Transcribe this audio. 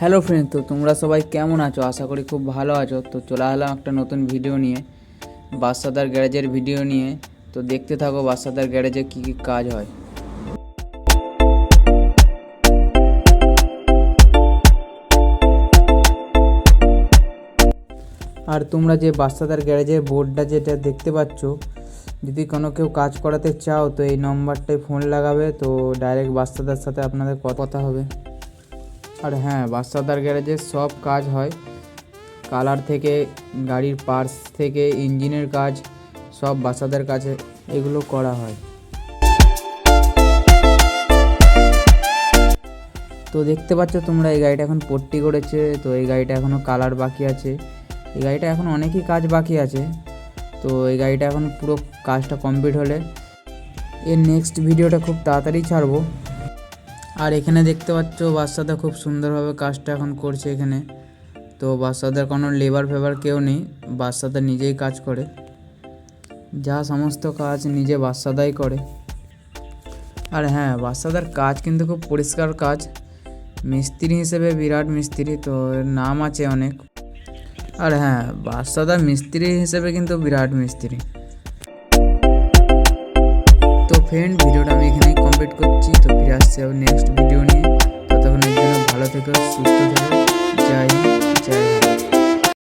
Hello friend, তো তোমরা সবাই কেমন আছো? আশা করি খুব ভালো আছো। তো চলে এলাম একটা নতুন ভিডিও নিয়ে, বাদশাদার গ্যারেজের ভিডিও নিয়ে। তো দেখতে থাকো বাদশাদার গ্যারেজে কী কী কাজ হয়। আর তোমরা যে বাদশাদার গ্যারেজের বোর্ডটা যেটা দেখতে পাচ্ছ, যদি কোনো কেউ কাজ করাতে চাও তো এই নম্বরটায় ফোন লাগাবে, তো ডাইরেক্ট বাদশাদার সাথে আপনাদের কথা হবে। আর হ্যাঁ, বাদশাদার গ্যারেজে সব কাজ হয়, কালার থেকে গাড়ির পার্টস থেকে ইঞ্জিনের কাজ, সব বাদশাদার কাছে এগুলো করা হয়। তো দেখতে পাচ্ছ তোমরা, এই গাড়িটা এখন পট্টি করেছে, তো এই গাড়িটা এখনও কালার বাকি আছে। এই গাড়িটা এখন অনেকই কাজ বাকি আছে। তো এই গাড়িটা এখন পুরো কাজটা কমপ্লিট হলে এর নেক্সট ভিডিওটা খুব তাড়াতাড়ি ছাড়বো। আর এখানে দেখতে পাচ্ছ বাদশাদা খুব সুন্দরভাবে কাজটা এখন করছে এখানে। তো বাদশাদার কোনো লেবার ফেবার কেউ নেই, বাদশাদা নিজেই কাজ করে, যা সমস্ত কাজ নিজে বাদশাদাই করে। আর হ্যাঁ, বাদশাদার কাজ কিন্তু খুব পরিষ্কার কাজ, মিস্ত্রি হিসেবে বিরাট মিস্ত্রি, তো এর নাম আছে অনেক। আর হ্যাঁ, বাদশাদা মিস্ত্রি হিসেবে কিন্তু বিরাট মিস্ত্রি। তো ফ্রেন্ড, ভিডিওটা আমি এখানেই কমপ্লিট করছি। তো ফিরে আসছি আবার নেক্সট ভিডিও নিয়ে। ততক্ষণের জন্য ভালো থেকো, সুস্থ থেকো। জয় হিন্দ, জয় ভারত।